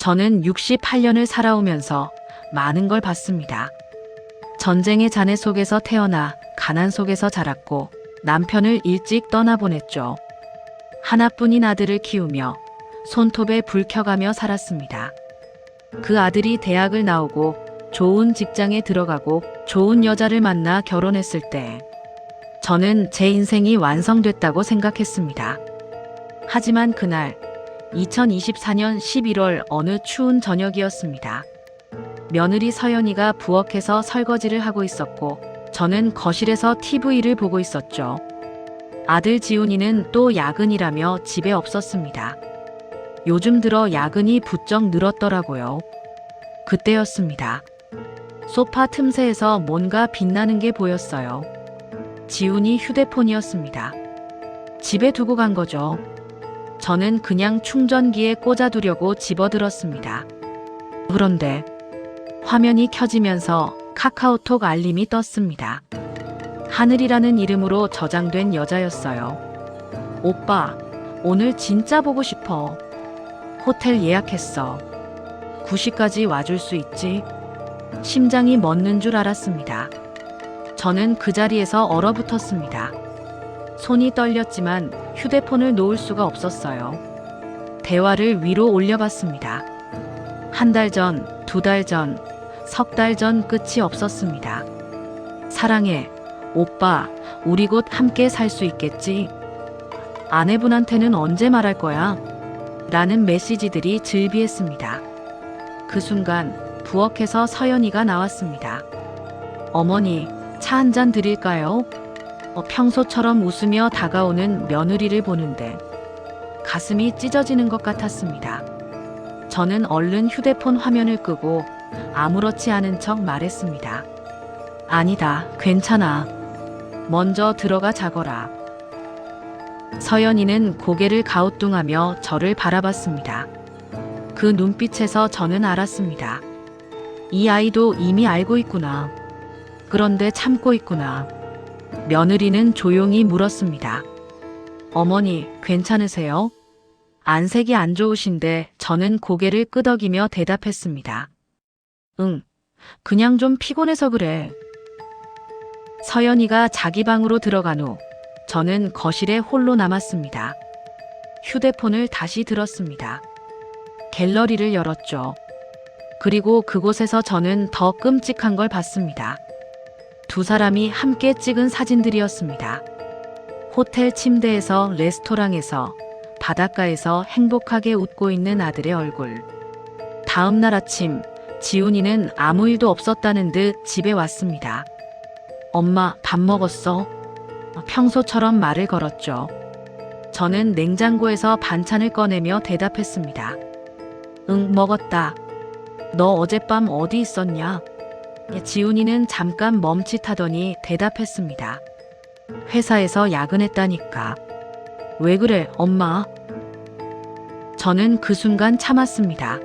저는 68년을 살아오면서 많은 걸 봤습니다. 전쟁의 잔해 속에서 태어나 가난 속에서 자랐고 남편을 일찍 떠나보냈죠. 하나뿐인 아들을 키우며 손톱에 불 켜가며 살았습니다. 그 아들이 대학을 나오고 좋은 직장에 들어가고 좋은 여자를 만나 결혼했을 때 저는 제 인생이 완성됐다고 생각했습니다. 하지만 그날 2024년 11월 어느 추운 저녁이었습니다. 며느리 서연이가 부엌에서 설거지를 하고 있었고 저는 거실에서 TV를 보고 있었죠. 아들 지훈이는 또 야근이라며 집에 없었습니다. 요즘 들어 야근이 부쩍 늘었더라고요. 그때였습니다. 소파 틈새에서 뭔가 빛나는 게 보였어요. 지훈이 휴대폰이었습니다. 집에 두고 간 거죠. 저는 그냥 충전기에 꽂아두려고 집어들었습니다. 그런데 화면이 켜지면서 카카오톡 알림이 떴습니다. 하늘이라는 이름으로 저장된 여자였어요. 오빠, 오늘 진짜 보고 싶어. 호텔 예약했어. 9시까지 와줄 수 있지? 심장이 멎는 줄 알았습니다. 저는 그 자리에서 얼어붙었습니다. 손이 떨렸지만 휴대폰을 놓을 수가 없었어요. 대화를 위로 올려봤습니다. 한 달 전, 두 달 전, 석 달 전 끝이 없었습니다. 사랑해, 오빠, 우리 곧 함께 살 수 있겠지? 아내분한테는 언제 말할 거야? 라는 메시지들이 즐비했습니다. 그 순간 부엌에서 서연이가 나왔습니다. 어머니, 차 한 잔 드릴까요? 평소처럼 웃으며 다가오는 며느리를 보는데 가슴이 찢어지는 것 같았습니다. 저는 얼른 휴대폰 화면을 끄고 아무렇지 않은 척 말했습니다. 아니다, 괜찮아. 먼저 들어가 자거라. 서연이는 고개를 가우뚱하며 저를 바라봤습니다. 그 눈빛에서 저는 알았습니다. 이 아이도 이미 알고 있구나. 그런데 참고 있구나. 며느리는 조용히 물었습니다. 어머니, 괜찮으세요? 안색이 안 좋으신데 저는 고개를 끄덕이며 대답했습니다. 응, 그냥 좀 피곤해서 그래. 서연이가 자기 방으로 들어간 후 저는 거실에 홀로 남았습니다. 휴대폰을 다시 들었습니다. 갤러리를 열었죠. 그리고 그곳에서 저는 더 끔찍한 걸 봤습니다. 두 사람이 함께 찍은 사진들이었습니다. 호텔 침대에서, 레스토랑에서, 바닷가에서 행복하게 웃고 있는 아들의 얼굴. 다음 날 아침 지훈이는 아무 일도 없었다는 듯 집에 왔습니다. 엄마, 밥 먹었어? 평소처럼 말을 걸었죠. 저는 냉장고에서 반찬을 꺼내며 대답했습니다. 응, 먹었다. 너 어젯밤 어디 있었냐? 지훈이는 잠깐 멈칫하더니 대답했습니다. 회사에서 야근했다니까. 왜 그래, 엄마? 저는 그 순간 참았습니다.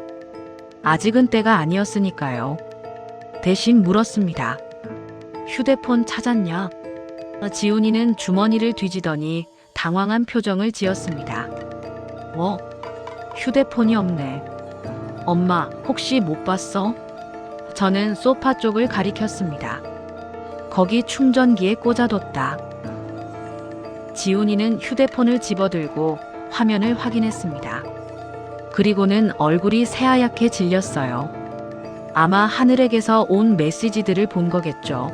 아직은 때가 아니었으니까요. 대신 물었습니다. 휴대폰 찾았냐? 지훈이는 주머니를 뒤지더니 당황한 표정을 지었습니다. 휴대폰이 없네. 엄마, 혹시 못 봤어? 저는 소파 쪽을 가리켰습니다. 거기 충전기에 꽂아뒀다. 지훈이는 휴대폰을 집어들고 화면을 확인했습니다. 그리고는 얼굴이 새하얗게 질렸어요. 아마 하늘에게서 온 메시지들을 본 거겠죠.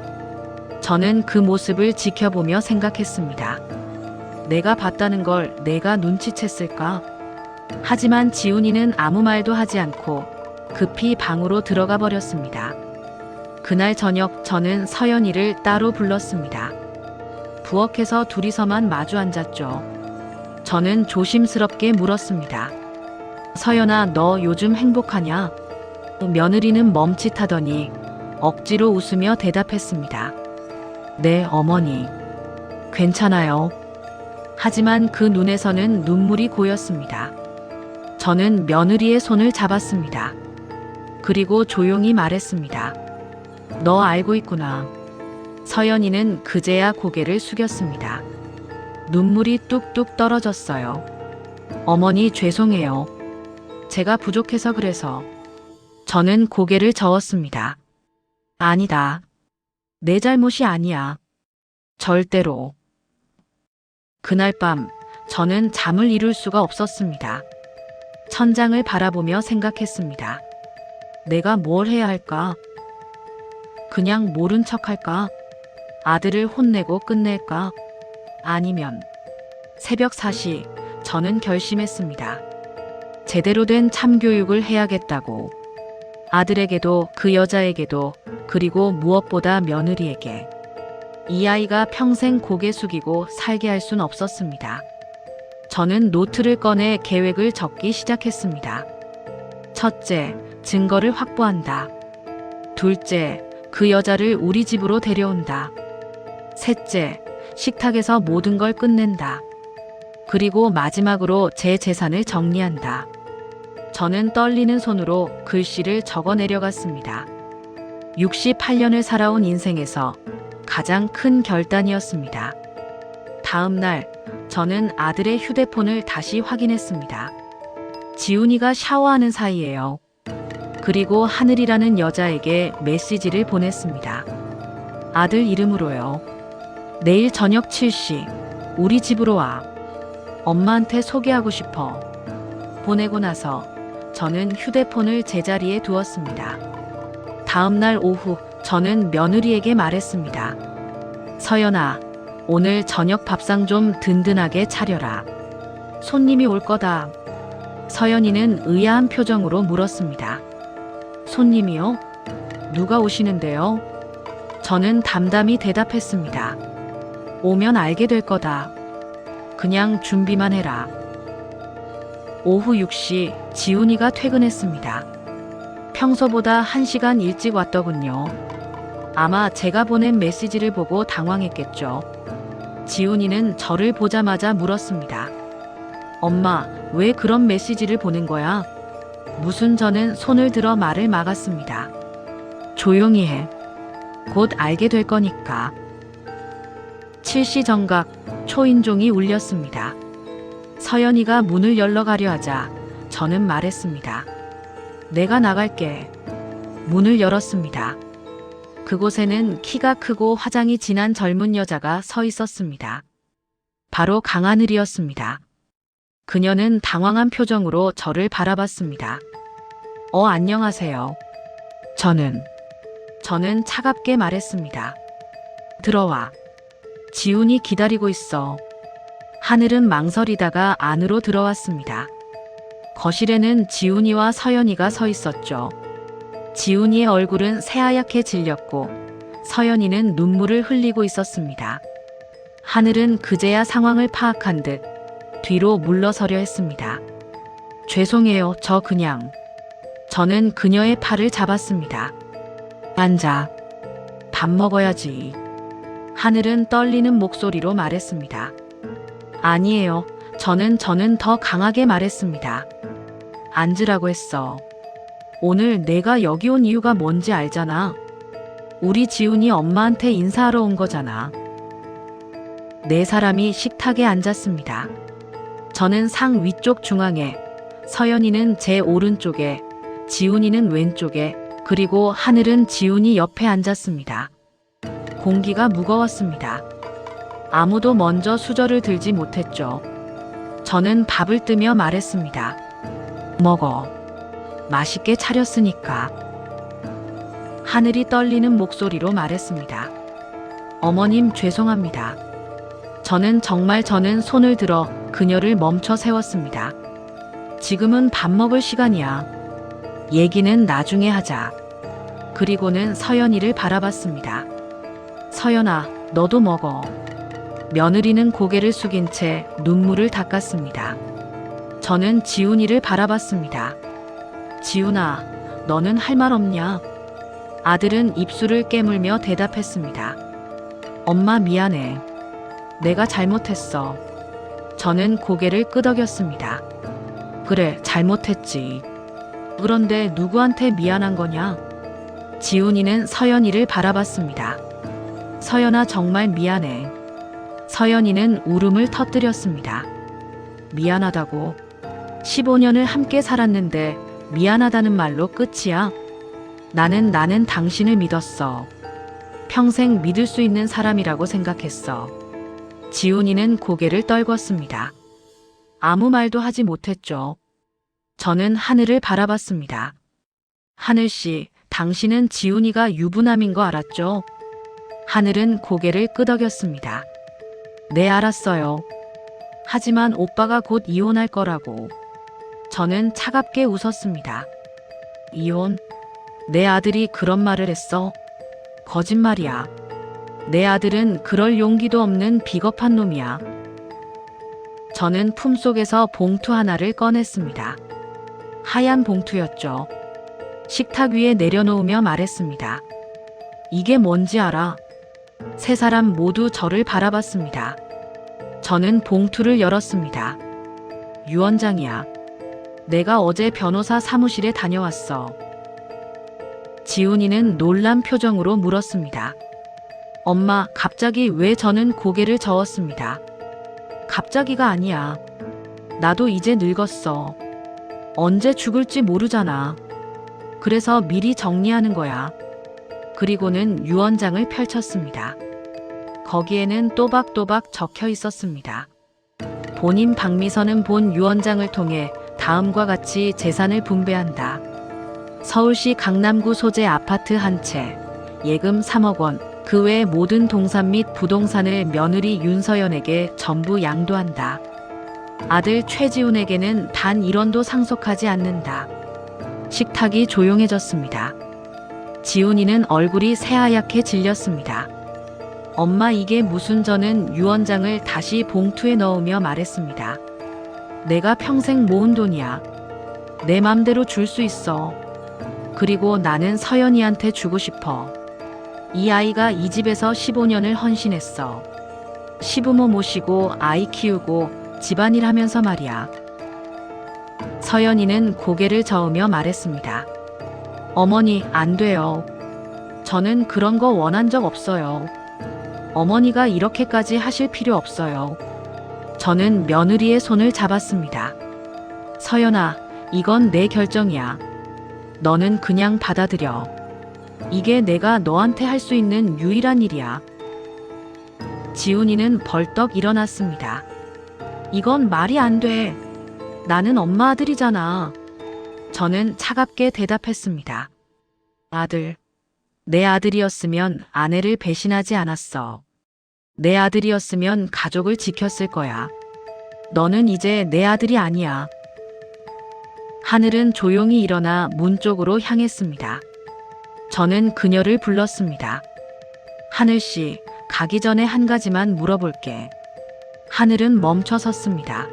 저는 그 모습을 지켜보며 생각했습니다. 내가 봤다는 걸 내가 눈치챘을까? 하지만 지훈이는 아무 말도 하지 않고 급히 방으로 들어가 버렸습니다. 그날 저녁 저는 서연이를 따로 불렀습니다. 부엌에서 둘이서만 마주 앉았죠. 저는 조심스럽게 물었습니다. 서연아, 너 요즘 행복하냐? 며느리는 멈칫하더니 억지로 웃으며 대답했습니다. 네, 어머니. 괜찮아요. 하지만 그 눈에서는 눈물이 고였습니다. 저는 며느리의 손을 잡았습니다. 그리고 조용히 말했습니다. 너 알고 있구나. 서연이는 그제야 고개를 숙였습니다. 눈물이 뚝뚝 떨어졌어요. 어머니, 죄송해요. 제가 부족해서 그래서. 저는 고개를 저었습니다. 아니다. 내 잘못이 아니야. 절대로. 그날 밤 저는 잠을 이룰 수가 없었습니다. 천장을 바라보며 생각했습니다. 내가 뭘 해야 할까? 그냥 모른 척 할까? 아들을 혼내고 끝낼까? 아니면 새벽 4시 저는 결심했습니다. 제대로 된 참교육을 해야겠다고. 아들에게도 그 여자에게도 그리고 무엇보다 며느리에게. 이 아이가 평생 고개 숙이고 살게 할 순 없었습니다. 저는 노트를 꺼내 계획을 적기 시작했습니다. 첫째, 증거를 확보한다. 둘째, 그 여자를 우리 집으로 데려온다. 셋째, 식탁에서 모든 걸 끝낸다. 그리고 마지막으로 제 재산을 정리한다. 저는 떨리는 손으로 글씨를 적어 내려갔습니다. 68년을 살아온 인생에서 가장 큰 결단이었습니다. 다음 날 저는 아들의 휴대폰을 다시 확인했습니다. 지훈이가 샤워하는 사이에요. 그리고 하늘이라는 여자에게 메시지를 보냈습니다. 아들 이름으로요. 내일 저녁 7시 우리 집으로 와. 엄마한테 소개하고 싶어. 보내고 나서 저는 휴대폰을 제자리에 두었습니다. 다음 날 오후 저는 며느리에게 말했습니다. 서연아, 오늘 저녁 밥상 좀 든든하게 차려라. 손님이 올 거다. 서연이는 의아한 표정으로 물었습니다. 손님이요? 누가 오시는데요? 저는 담담히 대답했습니다. 오면 알게 될 거다. 그냥 준비만 해라. 오후 6시 지훈이가 퇴근했습니다. 평소보다 1시간 일찍 왔더군요. 아마 제가 보낸 메시지를 보고 당황했겠죠. 지훈이는 저를 보자마자 물었습니다. 엄마, 왜 그런 메시지를 보낸 거야? 무슨 저는 손을 들어 말을 막았습니다. 조용히 해. 곧 알게 될 거니까. 7시 정각 초인종이 울렸습니다. 서연이가 문을 열러 가려 하자 저는 말했습니다. 내가 나갈게. 문을 열었습니다. 그곳에는 키가 크고 화장이 진한 젊은 여자가 서 있었습니다. 바로 강하늘이었습니다. 그녀는 당황한 표정으로 저를 바라봤습니다. 안녕하세요. 저는 차갑게 말했습니다. 들어와. 지훈이 기다리고 있어. 하늘은 망설이다가 안으로 들어왔습니다. 거실에는 지훈이와 서연이가 서 있었죠. 지훈이의 얼굴은 새하얗게 질렸고 서연이는 눈물을 흘리고 있었습니다. 하늘은 그제야 상황을 파악한 듯 뒤로 물러서려 했습니다. 죄송해요, 저는 그녀의 팔을 잡았습니다. 앉아. 밥 먹어야지. 하늘은 떨리는 목소리로 말했습니다. 아니에요. 저는 더 강하게 말했습니다. 앉으라고 했어. 오늘 내가 여기 온 이유가 뭔지 알잖아. 우리 지훈이 엄마한테 인사하러 온 거잖아. 네 사람이 식탁에 앉았습니다. 저는 상 위쪽 중앙에, 서연이는 제 오른쪽에, 지훈이는 왼쪽에, 그리고 하늘은 지훈이 옆에 앉았습니다. 공기가 무거웠습니다. 아무도 먼저 수저를 들지 못했죠. 저는 밥을 뜨며 말했습니다. 먹어. 맛있게 차렸으니까. 하늘이 떨리는 목소리로 말했습니다. 어머님 죄송합니다. 저는 손을 들어 그녀를 멈춰 세웠습니다. 지금은 밥 먹을 시간이야. 얘기는 나중에 하자. 그리고는 서연이를 바라봤습니다. 서연아, 너도 먹어. 며느리는 고개를 숙인 채 눈물을 닦았습니다. 저는 지훈이를 바라봤습니다. 지훈아, 너는 할 말 없냐? 아들은 입술을 깨물며 대답했습니다. 엄마 미안해. 내가 잘못했어. 저는 고개를 끄덕였습니다. 그래, 잘못했지. 그런데 누구한테 미안한 거냐? 지훈이는 서연이를 바라봤습니다. 서연아, 정말 미안해. 서연이는 울음을 터뜨렸습니다. 미안하다고? 15년을 함께 살았는데 미안하다는 말로 끝이야? 나는 당신을 믿었어. 평생 믿을 수 있는 사람이라고 생각했어. 지훈이는 고개를 떨궜습니다. 아무 말도 하지 못했죠. 저는 하늘을 바라봤습니다. 하늘씨, 당신은 지훈이가 유부남인 거 알았죠? 하늘은 고개를 끄덕였습니다. 네, 알았어요. 하지만 오빠가 곧 이혼할 거라고. 저는 차갑게 웃었습니다. 이혼? 내 아들이 그런 말을 했어? 거짓말이야. 내 아들은 그럴 용기도 없는 비겁한 놈이야. 저는 품속에서 봉투 하나를 꺼냈습니다. 하얀 봉투였죠. 식탁 위에 내려놓으며 말했습니다. 이게 뭔지 알아? 세 사람 모두 저를 바라봤습니다. 저는 봉투를 열었습니다. 유언장이야. 내가 어제 변호사 사무실에 다녀왔어. 지훈이는 놀란 표정으로 물었습니다. 엄마, 갑자기 왜? 저는 고개를 저었습니다. 갑자기가 아니야. 나도 이제 늙었어. 언제 죽을지 모르잖아. 그래서 미리 정리하는 거야. 그리고는 유언장을 펼쳤습니다. 거기에는 또박또박 적혀 있었습니다. 본인 박미선은 본 유언장을 통해 다음과 같이 재산을 분배한다. 서울시 강남구 소재 아파트 한 채, 예금 3억 원, 그 외 모든 동산 및 부동산을 며느리 윤서연에게 전부 양도한다. 아들 최지훈에게는 단 1원도 상속하지 않는다. 식탁이 조용해졌습니다. 지훈이는 얼굴이 새하얗게 질렸습니다. 엄마, 이게 무슨? 저는 유언장을 다시 봉투에 넣으며 말했습니다. 내가 평생 모은 돈이야. 내 맘대로 줄 수 있어. 그리고 나는 서연이한테 주고 싶어. 이 아이가 이 집에서 15년을 헌신했어. 시부모 모시고 아이 키우고 집안일 하면서 말이야. 서연이는 고개를 저으며 말했습니다. 어머니, 안 돼요. 저는 그런 거 원한 적 없어요. 어머니가 이렇게까지 하실 필요 없어요. 저는 며느리의 손을 잡았습니다. 서연아, 이건 내 결정이야. 너는 그냥 받아들여. 이게 내가 너한테 할 수 있는 유일한 일이야. 지훈이는 벌떡 일어났습니다. 이건 말이 안 돼. 나는 엄마 아들이잖아. 저는 차갑게 대답했습니다. 아들. 내 아들이었으면 아내를 배신하지 않았어. 내 아들이었으면 가족을 지켰을 거야. 너는 이제 내 아들이 아니야. 하늘은 조용히 일어나 문 쪽으로 향했습니다. 저는 그녀를 불렀습니다. 하늘씨, 가기 전에 한 가지만 물어볼게. 하늘은 멈춰 섰습니다.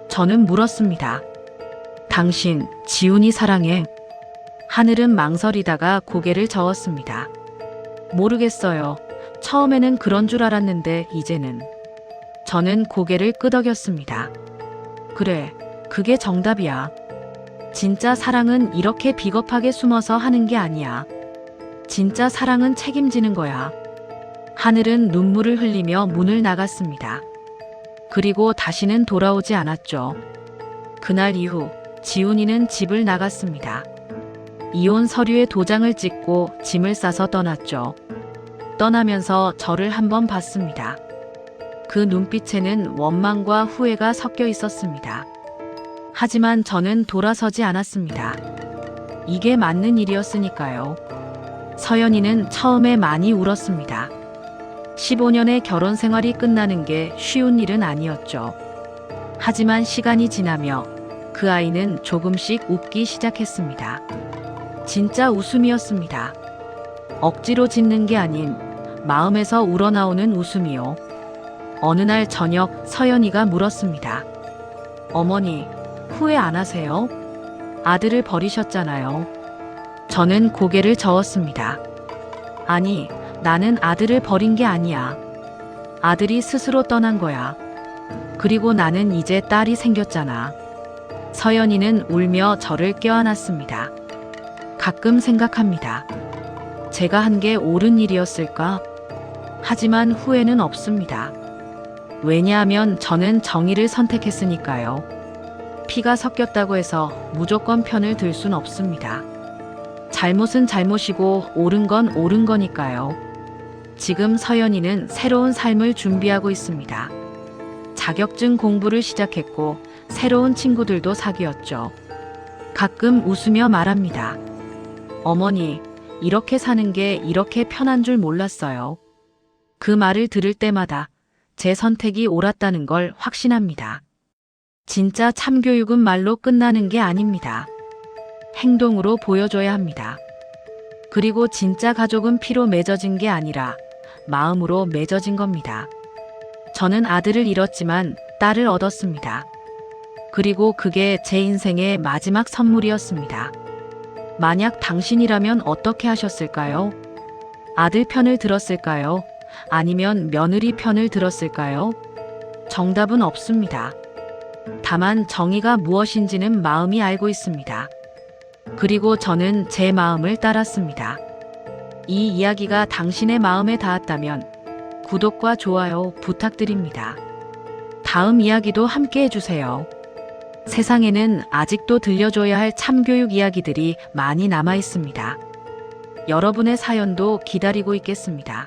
저는 물었습니다. 당신, 지훈이 사랑해? 하늘은 망설이다가 고개를 저었습니다. 모르겠어요. 처음에는 그런 줄 알았는데 이제는. 저는 고개를 끄덕였습니다. 그래, 그게 정답이야. 진짜 사랑은 이렇게 비겁하게 숨어서 하는 게 아니야. 진짜 사랑은 책임지는 거야. 하늘은 눈물을 흘리며 문을 나갔습니다. 그리고 다시는 돌아오지 않았죠. 그날 이후 지훈이는 집을 나갔습니다. 이혼 서류에 도장을 찍고 짐을 싸서 떠났죠. 떠나면서 저를 한번 봤습니다. 그 눈빛에는 원망과 후회가 섞여 있었습니다. 하지만 저는 돌아서지 않았습니다. 이게 맞는 일이었으니까요. 서연이는 처음에 많이 울었습니다. 15년의 결혼 생활이 끝나는 게 쉬운 일은 아니었죠. 하지만 시간이 지나며 그 아이는 조금씩 웃기 시작했습니다. 진짜 웃음이었습니다. 억지로 짓는 게 아닌 마음에서 우러나오는 웃음이요. 어느 날 저녁 서연이가 물었습니다. 어머니, 후회 안 하세요? 아들을 버리셨잖아요. 저는 고개를 저었습니다. 아니, 나는 아들을 버린 게 아니야. 아들이 스스로 떠난 거야. 그리고 나는 이제 딸이 생겼잖아. 서연이는 울며 저를 껴안았습니다. 가끔 생각합니다. 제가 한 게 옳은 일이었을까? 하지만 후회는 없습니다. 왜냐하면 저는 정의를 선택했으니까요. 피가 섞였다고 해서 무조건 편을 들 순 없습니다. 잘못은 잘못이고 옳은 건 옳은 거니까요. 지금 서연이는 새로운 삶을 준비하고 있습니다. 자격증 공부를 시작했고 새로운 친구들도 사귀었죠. 가끔 웃으며 말합니다. 어머니, 이렇게 사는 게 이렇게 편한 줄 몰랐어요. 그 말을 들을 때마다 제 선택이 옳았다는 걸 확신합니다. 진짜 참교육은 말로 끝나는 게 아닙니다. 행동으로 보여줘야 합니다. 그리고 진짜 가족은 피로 맺어진 게 아니라 마음으로 맺어진 겁니다. 저는 아들을 잃었지만 딸을 얻었습니다. 그리고 그게 제 인생의 마지막 선물이었습니다. 만약 당신이라면 어떻게 하셨을까요? 아들 편을 들었을까요? 아니면 며느리 편을 들었을까요? 정답은 없습니다. 다만 정의가 무엇인지는 마음이 알고 있습니다. 그리고 저는 제 마음을 따랐습니다. 이 이야기가 당신의 마음에 닿았다면 구독과 좋아요 부탁드립니다. 다음 이야기도 함께 해주세요. 세상에는 아직도 들려줘야 할 참교육 이야기들이 많이 남아 있습니다. 여러분의 사연도 기다리고 있겠습니다.